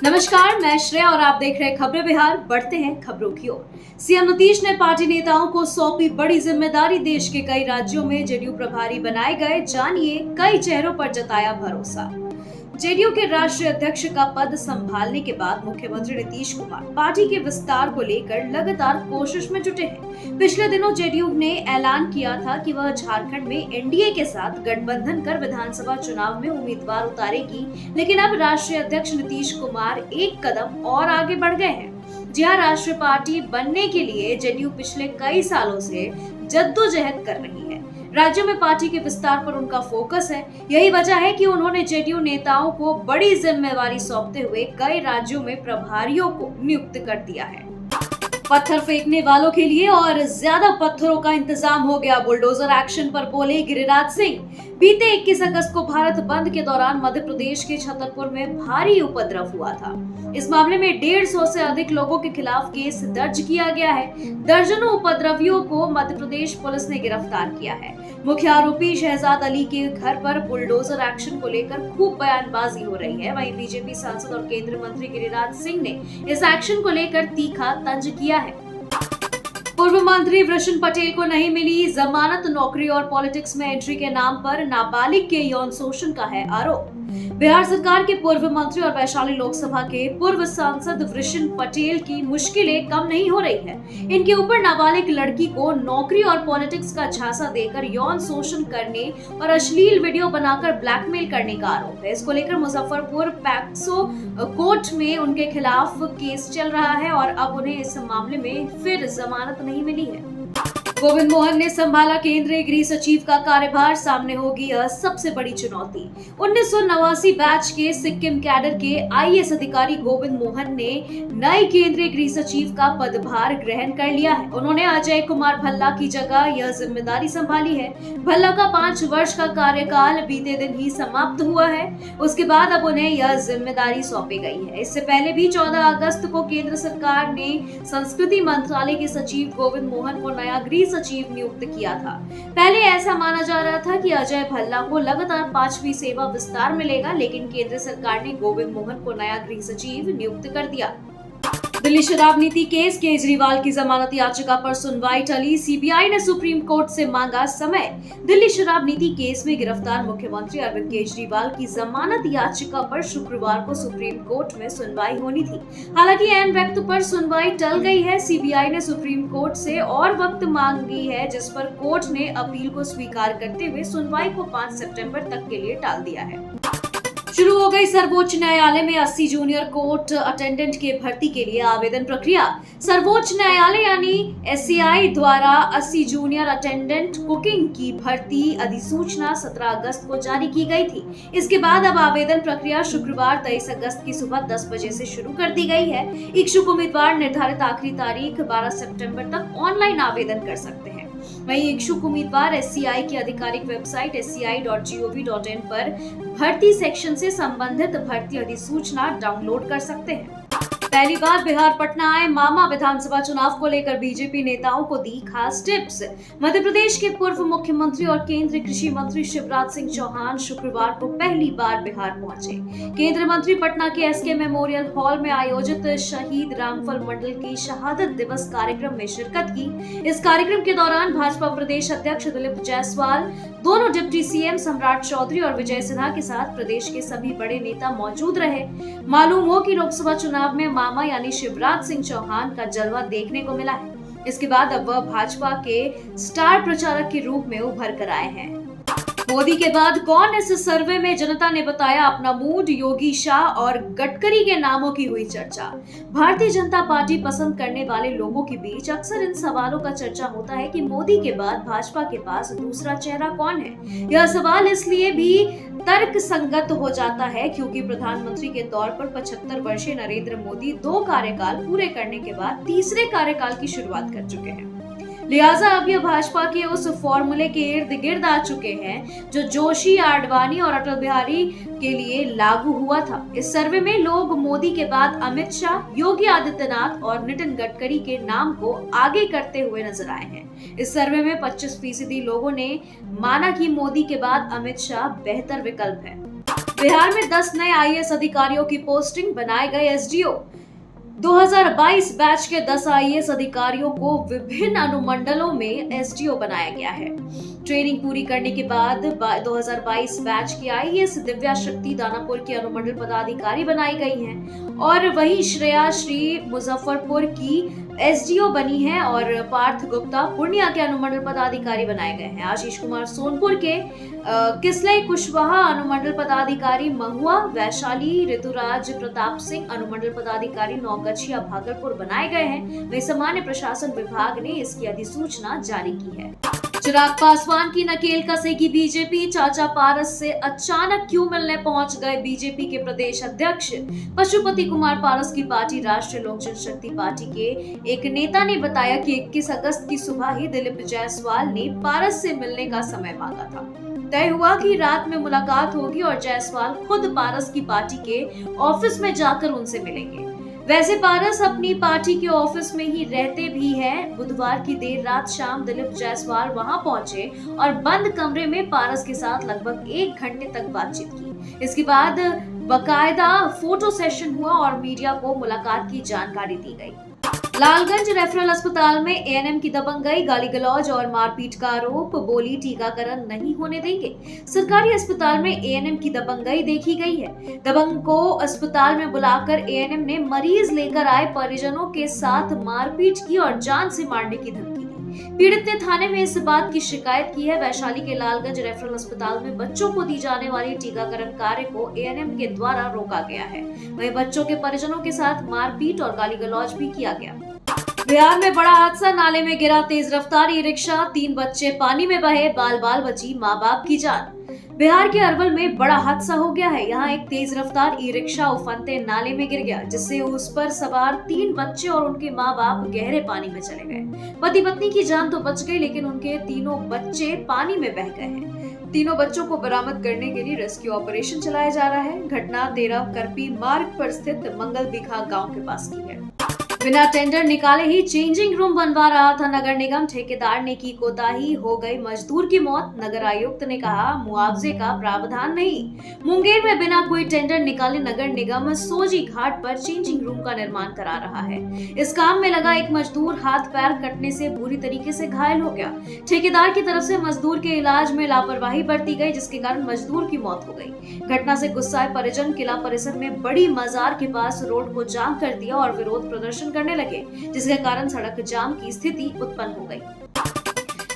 नमस्कार, मैं श्रेया और आप देख रहे हैं खबरें बिहार। बढ़ते हैं खबरों की ओर। सीएम नीतीश ने पार्टी नेताओं को सौंपी बड़ी जिम्मेदारी। देश के कई राज्यों में जेडीयू प्रभारी बनाए गए। जानिए कई चेहरों पर जताया भरोसा। जेडीयू के राष्ट्रीय अध्यक्ष का पद संभालने के बाद मुख्यमंत्री नीतीश कुमार पार्टी के विस्तार को लेकर लगातार कोशिश में जुटे हैं। पिछले दिनों जेडीयू ने ऐलान किया था कि वह झारखंड में एनडीए के साथ गठबंधन कर विधानसभा चुनाव में उम्मीदवार उतारेगी, लेकिन अब राष्ट्रीय अध्यक्ष नीतीश कुमार एक कदम और आगे बढ़ गए हैं। जी हां, राष्ट्रीय पार्टी बनने के लिए जेडीयू पिछले कई सालों से जद्दोजहद कर रही है। राज्यों में पार्टी के विस्तार पर उनका फोकस है। यही वजह है कि उन्होंने जेडीयू नेताओं को बड़ी जिम्मेदारी सौंपते हुए कई राज्यों में प्रभारियों को नियुक्त कर दिया है। पत्थर फेंकने वालों के लिए और ज्यादा पत्थरों का इंतजाम हो गया। बुलडोजर एक्शन पर बोले गिरिराज सिंह। बीते 21 अगस्त को भारत बंद के दौरान मध्य प्रदेश के छतरपुर में भारी उपद्रव हुआ था। इस मामले में 150 से अधिक लोगों के खिलाफ केस दर्ज किया गया है। दर्जनों उपद्रवियों को मध्य प्रदेश पुलिस ने गिरफ्तार किया है। मुख्य आरोपी शहजाद अली के घर पर बुलडोजर एक्शन को लेकर खूब बयानबाजी हो रही है। वहीं बीजेपी सांसद और केंद्रीय मंत्री गिरिराज सिंह ने इस एक्शन को लेकर तीखा तंज किया है। पूर्व मंत्री वृषण पटेल को नहीं मिली जमानत। नौकरी और पॉलिटिक्स में एंट्री के नाम पर नाबालिग के यौन शोषण का है आरोप। बिहार सरकार के पूर्व मंत्री और वैशाली लोकसभा के पूर्व सांसद वृषण पटेल की मुश्किलें कम नहीं हो रही है। इनके ऊपर नाबालिग लड़की को नौकरी और पॉलिटिक्स का झांसा देकर यौन शोषण करने और अश्लील वीडियो बनाकर ब्लैकमेल करने का आरोप है। इसको लेकर मुजफ्फरपुर पैक्सो कोर्ट में उनके खिलाफ केस चल रहा है और अब उन्हें इस मामले में फिर जमानत नहीं मिली है। गोविंद मोहन ने संभाला केंद्रीय गृह सचिव का कार्यभार। सामने होगी यह सबसे बड़ी चुनौती। 1989 बैच के सिक्किम कैडर के आईएएस अधिकारी गोविंद मोहन ने नए केंद्रीय गृह सचिव का पदभार ग्रहण कर लिया है। उन्होंने अजय कुमार भल्ला की जगह यह जिम्मेदारी संभाली है। भल्ला का 5 वर्ष का कार्यकाल बीते दिन ही समाप्त हुआ है। उसके बाद अब उन्हें यह जिम्मेदारी सौंपी गई है। इससे पहले भी 14 अगस्त को केंद्र सरकार ने संस्कृति मंत्रालय के सचिव गोविंद मोहन को नया गृह सचिव नियुक्त किया था। पहले ऐसा माना जा रहा था कि अजय भल्ला को लगातार 5वीं सेवा विस्तार मिलेगा, लेकिन केंद्र सरकार ने गोविंद मोहन को नया गृह सचिव नियुक्त कर दिया। दिल्ली शराब नीति केस, केजरीवाल की जमानत याचिका पर सुनवाई टली। सीबीआई ने सुप्रीम कोर्ट से मांगा समय। दिल्ली शराब नीति केस में गिरफ्तार मुख्यमंत्री अरविंद केजरीवाल की जमानत याचिका पर शुक्रवार को सुप्रीम कोर्ट में सुनवाई होनी थी। हालांकि ऐन वक्त पर सुनवाई टल गई है। सीबीआई ने सुप्रीम कोर्ट से और वक्त मांगी है, जिस पर कोर्ट ने अपील को स्वीकार करते हुए सुनवाई को 5 सितंबर तक के लिए टाल दिया है। शुरू हो गई सर्वोच्च न्यायालय में 80 जूनियर कोर्ट अटेंडेंट के भर्ती के लिए आवेदन प्रक्रिया। सर्वोच्च न्यायालय यानी एससीआई द्वारा 80 जूनियर अटेंडेंट कुकिंग की भर्ती अधिसूचना 17 अगस्त को जारी की गई थी। इसके बाद अब आवेदन प्रक्रिया शुक्रवार 23 अगस्त की सुबह 10 बजे से शुरू कर दी गई है। इच्छुक उम्मीदवार निर्धारित आखिरी तारीख 12 सितंबर तक ऑनलाइन आवेदन कर सकते हैं। वहीं इच्छुक उम्मीदवार एससीआई की आधिकारिक वेबसाइट sci.gov.in पर भर्ती सेक्शन से संबंधित भर्ती अधिसूचना डाउनलोड कर सकते हैं। पहली बार बिहार पटना आए मामा। विधानसभा चुनाव को लेकर बीजेपी नेताओं को दी खास टिप्स। मध्य प्रदेश के पूर्व मुख्यमंत्री और केंद्रीय कृषि मंत्री शिवराज सिंह चौहान शुक्रवार को पहली बार बिहार पहुंचे। केंद्रीय मंत्री पटना के एसके मेमोरियल हॉल में आयोजित शहीद रामफल मंडल की शहादत दिवस कार्यक्रम में शिरकत की। इस कार्यक्रम के दौरान भाजपा प्रदेश अध्यक्ष दिलीप जायसवाल, दोनों डिप्टी सीएम सम्राट चौधरी और विजय सिन्हा के साथ प्रदेश के सभी बड़े नेता मौजूद रहे। मालूम हो कि लोकसभा चुनाव में मामा यानी शिवराज सिंह चौहान का जलवा देखने को मिला है। इसके बाद अब वह भाजपा के स्टार प्रचारक के रूप में उभर कर आए हैं। मोदी के बाद कौन, इस सर्वे में जनता ने बताया अपना मूड। योगी, शाह और गडकरी के नामों की हुई चर्चा। भारतीय जनता पार्टी पसंद करने वाले लोगों के बीच अक्सर इन सवालों का चर्चा होता है कि मोदी के बाद भाजपा के पास दूसरा चेहरा कौन है। यह सवाल इसलिए भी तर्क संगत हो जाता है क्योंकि प्रधानमंत्री के तौर पर 75 वर्षीय नरेंद्र मोदी 2 कार्यकाल पूरे करने के बाद तीसरे कार्यकाल की शुरुआत कर चुके हैं। लिहाजा अब यह भाजपा के उस फॉर्मूले के इर्द गिर्द आ चुके हैं जो जोशी, आडवाणी और अटल बिहारी के लिए लागू हुआ था। इस सर्वे में लोग मोदी के बाद अमित शाह, योगी आदित्यनाथ और नितिन गडकरी के नाम को आगे करते हुए नजर आए हैं। इस सर्वे में 25% लोगों ने माना कि मोदी के बाद अमित शाह बेहतर विकल्प है। बिहार में 10 नए आईएएस अधिकारियों की पोस्टिंग, बनाए गए एसडीओ। 2022 बैच के 10 आईएएस अधिकारियों को विभिन्न अनुमंडलों में एसडीओ बनाया गया है। ट्रेनिंग पूरी करने के बाद 2022 बैच की आईएएस दिव्या शक्ति दानापुर की अनुमंडल पदाधिकारी बनाई गई हैं और वहीं श्रेया श्री मुजफ्फरपुर की एसडीओ बनी है और पार्थ गुप्ता पूर्णिया के अनुमंडल पदाधिकारी बनाए गए हैं। आशीष कुमार सोनपुर के, किसलई कुशवाहा अनुमंडल पदाधिकारी महुआ, वैशाली ऋतुराज प्रताप सिंह अनुमंडल पदाधिकारी नौगछिया भागलपुर बनाए गए हैं। वहीं सामान्य प्रशासन विभाग ने इसकी अधिसूचना जारी की है। चिराग पासवान की नकेल कसेगी बीजेपी, चाचा पारस से अचानक क्यों मिलने पहुंच गए बीजेपी के प्रदेश अध्यक्ष। पशुपति कुमार पारस की पार्टी राष्ट्रीय लोक जनशक्ति पार्टी के एक नेता ने बताया कि 21 अगस्त की सुबह ही दिलीप जायसवाल ने पारस से मिलने का समय मांगा था। तय हुआ कि रात में मुलाकात होगी और जायसवाल खुद पारस की पार्टी के ऑफिस में जाकर उनसे मिलेंगे। वैसे पारस अपनी पार्टी के ऑफिस में ही रहते भी हैं। बुधवार की देर रात शाम दिलीप जायसवाल वहां पहुंचे और बंद कमरे में पारस के साथ लगभग 1 घंटे तक बातचीत की। इसके बाद बकायदा फोटो सेशन हुआ और मीडिया को मुलाकात की जानकारी दी गई। लालगंज रेफरल अस्पताल में एएनएम की दबंगई, गाली गलौज और मारपीट का आरोप, बोली टीकाकरण नहीं होने देंगे। सरकारी अस्पताल में एएनएम की दबंगई देखी गई है। दबंग को अस्पताल में बुलाकर एएनएम ने मरीज लेकर आए परिजनों के साथ मारपीट की और जान से मारने की धमकी दी। पीड़ित ने थाने में इस बात की शिकायत की है। वैशाली के लालगंज रेफरल अस्पताल में बच्चों को दी जाने वाली टीकाकरण कार्य को एएनएम के द्वारा रोका गया है। वहीं बच्चों के परिजनों के साथ मारपीट और गाली गलौज भी किया गया। बिहार में बड़ा हादसा, नाले में गिरा तेज रफ्तार ई रिक्शा, 3 बच्चे पानी में बहे, बाल बाल बची माँ बाप की जान। बिहार के अरवल में बड़ा हादसा हो गया है। यहाँ एक तेज रफ्तार ई रिक्शा उफनते नाले में गिर गया, जिससे उस पर सवार 3 बच्चे और उनके माँ बाप गहरे पानी में चले गए। पति पत्नी की जान तो बच गई, लेकिन उनके तीनों बच्चे पानी में बह गए हैं। तीनों बच्चों को बरामद करने के लिए रेस्क्यू ऑपरेशन चलाया जा रहा है। घटना 13 करपी मार्ग पर स्थित मंगल बिखा गाँव के पास की है। बिना टेंडर निकाले ही चेंजिंग रूम बनवा रहा था नगर निगम, ठेकेदार ने की कोताही, हो गई मजदूर की मौत। नगर आयुक्त ने कहा मुआवजे का प्रावधान नहीं। मुंगेर में बिना कोई टेंडर निकाले नगर निगम सोजी घाट पर चेंजिंग रूम का निर्माण करा रहा है। इस काम में लगा एक मजदूर हाथ पैर कटने से बुरी तरीके से घायल हो गया। ठेकेदार की तरफ से मजदूर के इलाज में लापरवाही बरती गई, जिसके कारण मजदूर की मौत हो गई। घटना से गुस्साए परिजन किला परिसर में बड़ी मजार के पास रोड को जाम कर दिया और विरोध प्रदर्शन करने लगे, जिसके कारण सड़क जाम की स्थिति उत्पन्न हो गई।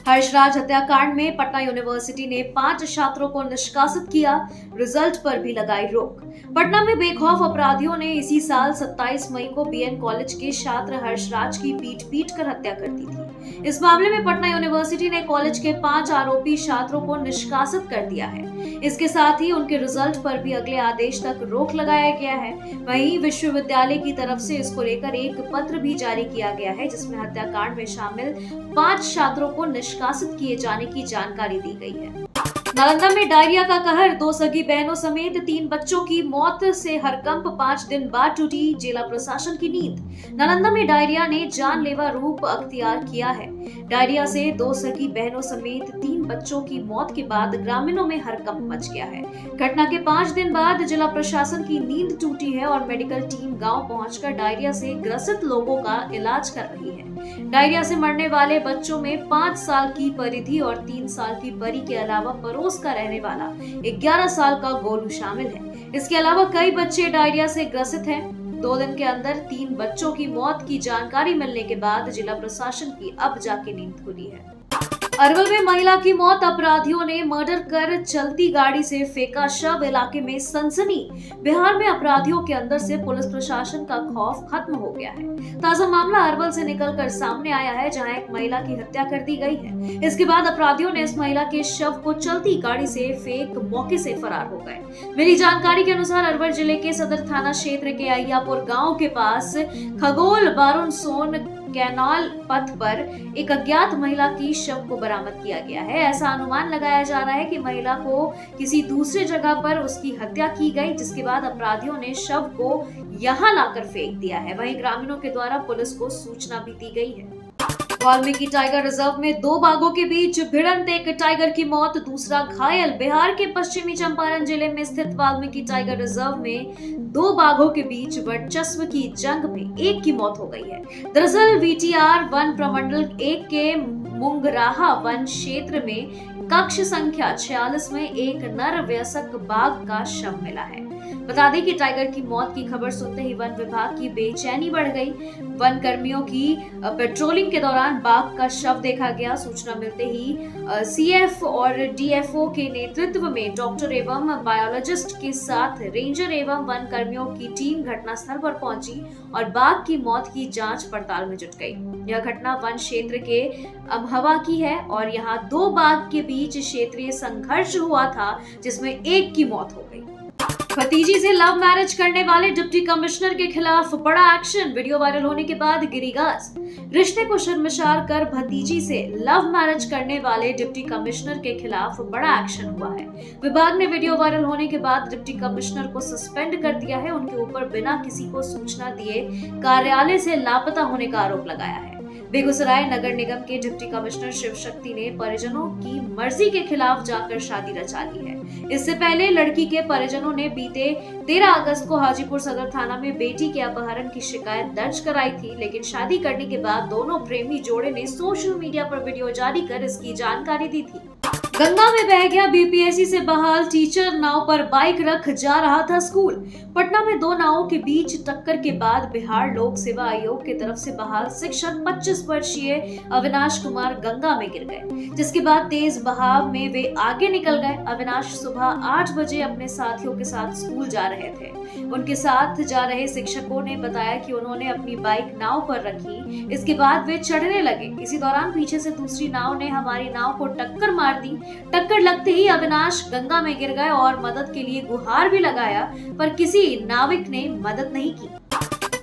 हर्षराज हत्याकांड में पटना यूनिवर्सिटी ने 5 छात्रों को निष्कासित किया, रिजल्ट पर भी लगाई रोक। पटना में बेखौफ अपराधियों ने इसी साल 27 मई को बीएन कॉलेज के छात्र हर्षराज की पीट कर हत्या कर दी थी। इस मामले में पटना यूनिवर्सिटी ने कॉलेज के 5 आरोपी छात्रों को निष्कासित कर दिया है। इसके साथ ही उनके रिजल्ट पर भी अगले आदेश तक रोक लगाया गया है। वहीं विश्वविद्यालय की तरफ से इसको लेकर एक पत्र भी जारी किया गया है, जिसमें हत्याकांड में शामिल 5 छात्रों को निष्कासित किए जाने की जानकारी दी गई है। नालंदा में डायरिया का कहर, 2 सगी बहनों समेत 3 बच्चों की मौत से हड़कंप, 5 दिन बाद टूटी जिला प्रशासन की नींद। नालंदा में डायरिया ने जानलेवा रूप अख्तियार किया है। डायरिया से 2 सगी बहनों समेत 3 बच्चों की मौत के बाद ग्रामीणों में हड़कंप मच गया है। घटना के 5 दिन बाद जिला प्रशासन की नींद टूटी है और मेडिकल टीम गाँव पहुंचकर डायरिया से ग्रसित लोगों का इलाज कर रही है। डायरिया से मरने वाले बच्चों में 5 साल की परिधि और 3 साल की परी के अलावा पड़ोस का रहने वाला 11 साल का गोलू शामिल है। इसके अलावा कई बच्चे डायरिया से ग्रसित हैं। 2 दिन के अंदर 3 बच्चों की मौत की जानकारी मिलने के बाद जिला प्रशासन की अब जाके नींद खुली है। अरवल में महिला की मौत, अपराधियों ने मर्डर कर चलती गाड़ी से फेंका शव, इलाके में सनसनी। बिहार में अपराधियों के अंदर से पुलिस प्रशासन का खौफ खत्म हो गया है। ताजा मामला अरवल से निकलकर सामने आया है, जहां एक महिला की हत्या कर दी गई है। इसके बाद अपराधियों ने इस महिला के शव को चलती गाड़ी से फेंक मौके से फरार हो गए। मिली जानकारी के अनुसार अरवल जिले के सदर थाना क्षेत्र के अय्यापुर गाँव के पास खगोल बारुण सोन कैनाल पथ पर एक अज्ञात महिला की शव को बरामद किया गया है। ऐसा अनुमान लगाया जा रहा है कि महिला को किसी दूसरे जगह पर उसकी हत्या की गई, जिसके बाद अपराधियों ने शव को यहां लाकर फेंक दिया है। वहीं ग्रामीणों के द्वारा पुलिस को सूचना भी दी गई है। वाल्मीकि टाइगर रिजर्व में दो बाघों के बीच भिड़ंत, एक टाइगर की मौत, दूसरा घायल। बिहार के पश्चिमी चंपारण जिले में स्थित वाल्मीकि टाइगर रिजर्व में दो बाघों के बीच वर्चस्व की जंग में एक की मौत हो गई है। दरअसल वीटीआर वन प्रमंडल 1 के मुंगराहा वन क्षेत्र में कक्ष संख्या 46 में एक नर वयस्क बाघ का शव मिला है। बता दें कि टाइगर की मौत की खबर सुनते ही वन विभाग की बेचैनी बढ़ गई। वन कर्मियों की पेट्रोलिंग के दौरान बाघ का शव देखा गया। सूचना मिलते ही सीएफ और डीएफओ के नेतृत्व में डॉक्टर एवं बायोलॉजिस्ट के साथ रेंजर एवं वन कर्मियों की टीम घटनास्थल पर पहुंची और बाघ की मौत की जांच पड़ताल में जुट गई। यह घटना वन क्षेत्र के अमहवा की है और यहाँ दो बाघ के बीच क्षेत्रीय संघर्ष हुआ था, जिसमें एक की मौत हो गई। भतीजी से लव मैरिज करने वाले डिप्टी कमिश्नर के खिलाफ बड़ा एक्शन। वीडियो वायरल होने के बाद गिरी गाज। रिश्ते को शर्मसार कर भतीजी से लव मैरिज करने वाले डिप्टी कमिश्नर के खिलाफ बड़ा एक्शन हुआ है। विभाग ने वीडियो वायरल होने के बाद डिप्टी कमिश्नर को सस्पेंड कर दिया है। उनके ऊपर बिना किसी को सूचना दिए कार्यालय से लापता होने का आरोप लगाया है। बेगूसराय नगर निगम के डिप्टी कमिश्नर शिव शक्ति ने परिजनों की मर्जी के खिलाफ जाकर शादी रचा ली है। इससे पहले लड़की के परिजनों ने बीते 13 अगस्त को हाजीपुर सदर थाना में बेटी के अपहरण की शिकायत दर्ज कराई थी, लेकिन शादी करने के बाद दोनों प्रेमी जोड़े ने सोशल मीडिया पर वीडियो जारी कर इसकी जानकारी दी थी। गंगा में बह गया बीपीएससी से बहाल टीचर, नाव पर बाइक रख जा रहा था स्कूल। पटना में दो नावों के बीच टक्कर के बाद बिहार लोक सेवा आयोग की तरफ से बहाल शिक्षक 25 वर्षीय अविनाश कुमार गंगा में गिर गए, जिसके बाद तेज बहाव में वे आगे निकल गए। अविनाश सुबह 8 बजे अपने साथियों के साथ स्कूल जा रहे थे। उनके साथ जा रहे शिक्षकों ने बताया कि उन्होंने अपनी बाइक नाव पर रखी। इसके बाद वे चढ़ने लगे। इसी दौरान पीछे से दूसरी नाव ने हमारी नाव को टक्कर मार दी। टक्कर लगते ही अविनाश गंगा में गिर गए और मदद के लिए गुहार भी लगाया, पर किसी नाविक ने मदद नहीं की।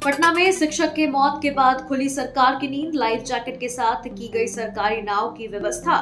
पटना में शिक्षक के मौत के बाद खुली सरकार की नींद। लाइफ जैकेट के साथ की गई सरकारी नाव की व्यवस्था।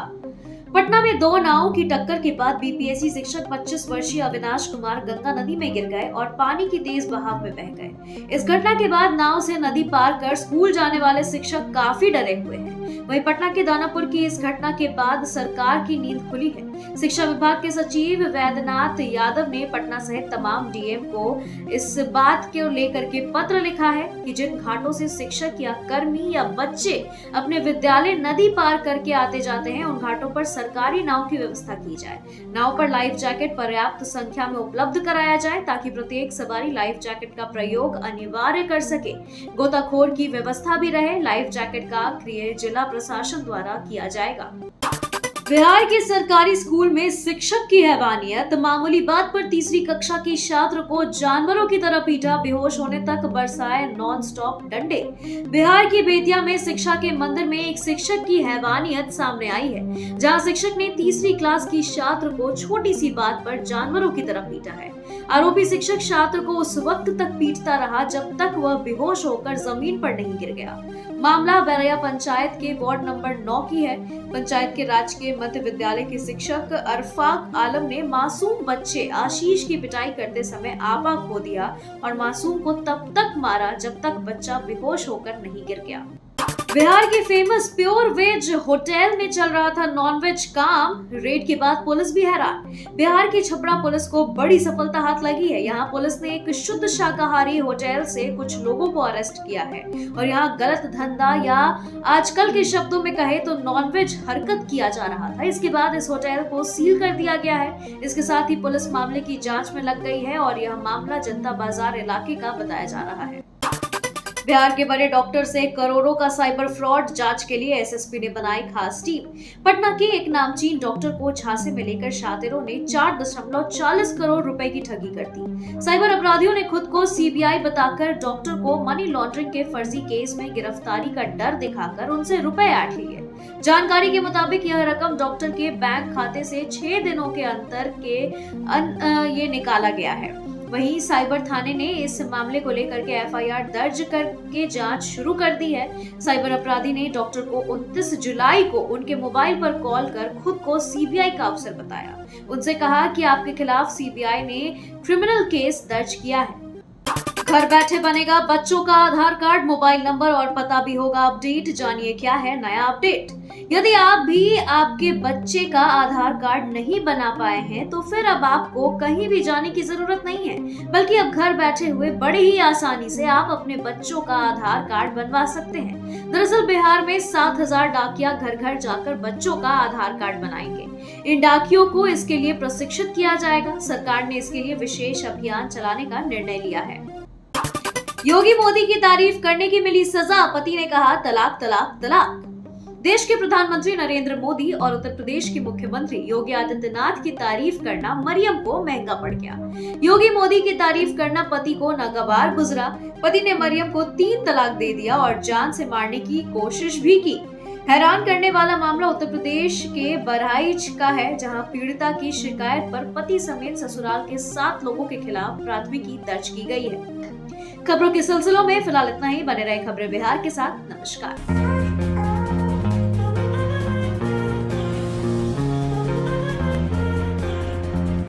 पटना में दो नावों की टक्कर के बाद बीपीएससी शिक्षक 25 वर्षीय अविनाश कुमार गंगा नदी में गिर गए और पानी की तेज बहाव में बह गए। इस घटना के बाद नाव से नदी पार कर स्कूल जाने वाले शिक्षक काफी डरे हुए हैं। वहीं पटना के दानापुर की इस घटना के बाद सरकार की नींद खुली है। शिक्षा विभाग के सचिव वैद्यनाथ यादव ने पटना सहित तमाम डीएम को इस बात को लेकर के पत्र लिखा है कि जिन घाटों से शिक्षक या कर्मी या बच्चे अपने विद्यालय नदी पार करके आते जाते हैं, उन घाटों पर सरकारी नाव की व्यवस्था की जाए। नाव पर लाइफ जैकेट पर्याप्त संख्या में उपलब्ध कराया जाए ताकि प्रत्येक सवारी लाइफ जैकेट का प्रयोग अनिवार्य कर सके। गोताखोर की व्यवस्था भी रहे। लाइफ जैकेट का क्रय जिला प्रशासन द्वारा किया जाएगा। बिहार के सरकारी स्कूल में शिक्षक की हैवानियत। मामूली बात पर तीसरी कक्षा की छात्र को जानवरों की तरह पीटा, बेहोश होने तक बरसाए नॉन स्टॉप डंडे। बिहार की बेतिया में शिक्षा के मंदिर में एक शिक्षक की हैवानियत सामने आई है, जहां शिक्षक ने तीसरी क्लास की छात्र को छोटी सी बात पर जानवरों की तरह पीटा है। आरोपी शिक्षक छात्र को उस वक्त तक पीटता रहा जब तक वह बेहोश होकर जमीन पर नहीं गिर गया। मामला बैरया पंचायत के वार्ड नंबर 9 की है। पंचायत के राजकीय मध्य विद्यालय के शिक्षक अरफाक आलम ने मासूम बच्चे आशीष की पिटाई करते समय आपा खो दिया और मासूम को तब तक मारा जब तक बच्चा बेहोश होकर नहीं गिर गया। बिहार के फेमस प्योर वेज होटल में चल रहा था नॉनवेज काम। रेड के बाद पुलिस भी हैरान। बिहार की छपरा पुलिस को बड़ी सफलता हाथ लगी है। यहाँ पुलिस ने एक शुद्ध शाकाहारी होटल से कुछ लोगों को अरेस्ट किया है और यहाँ गलत धंधा या आजकल के शब्दों में कहे तो नॉनवेज हरकत किया जा रहा था। इसके बाद इस होटल को सील कर दिया गया है। इसके साथ ही पुलिस मामले की जांच में लग गई है और यह मामला जनता बाजार इलाके का बताया जा रहा है। बिहार के बड़े डॉक्टर से करोड़ों का साइबर फ्रॉड। जांच के लिए एसएसपी ने बनाई खास टीम। पटना के एक नामचीन डॉक्टर को झांसे में लेकर शातिरों ने 4.40 करोड़ रुपए की ठगी कर दी। साइबर अपराधियों ने खुद को सीबीआई बताकर डॉक्टर को मनी लॉन्ड्रिंग के फर्जी केस में गिरफ्तारी का डर दिखाकर उनसे रुपए ऐंठ लिए। जानकारी के मुताबिक यह रकम डॉक्टर के बैंक खाते से 6 दिनों के अंतर के ये निकाला गया है। वहीं साइबर थाने ने इस मामले को लेकर के एफआईआर दर्ज करके जांच शुरू कर दी है। साइबर अपराधी ने डॉक्टर को 29 जुलाई को उनके मोबाइल पर कॉल कर खुद को सीबीआई का अफसर बताया। उनसे कहा कि आपके खिलाफ सीबीआई ने क्रिमिनल केस दर्ज किया है। घर बैठे बनेगा बच्चों का आधार कार्ड, मोबाइल नंबर और पता भी होगा अपडेट। जानिए क्या है नया अपडेट। यदि आप भी आपके बच्चे का आधार कार्ड नहीं बना पाए हैं तो फिर अब आपको कहीं भी जाने की जरूरत नहीं है, बल्कि अब घर बैठे हुए बड़े ही आसानी से आप अपने बच्चों का आधार कार्ड बनवा सकते हैं। दरअसल बिहार में 7,000 डाकिया घर घर जाकर बच्चों का आधार कार्ड बनाएंगे। इन डाकियों को इसके लिए प्रशिक्षित किया जाएगा। सरकार ने इसके लिए विशेष अभियान चलाने का निर्णय लिया है। योगी मोदी की तारीफ करने की मिली सजा, पति ने कहा तलाक तलाक तलाक। देश के प्रधानमंत्री नरेंद्र मोदी और उत्तर प्रदेश के मुख्यमंत्री योगी आदित्यनाथ की तारीफ करना मरियम को महंगा पड़ गया। योगी मोदी की तारीफ करना पति को नागवार गुजरा। पति ने मरियम को 3 तलाक दे दिया और जान से मारने की कोशिश भी की। हैरान करने वाला मामला उत्तर प्रदेश के बहराइच का है, जहां पीड़िता की शिकायत पर पति समेत ससुराल के 7 लोगों के खिलाफ प्राथमिकी दर्ज की गई है। खबरों के सिलसिलों में फिलहाल इतना ही। बने रहे खबरें बिहार के साथ। नमस्कार।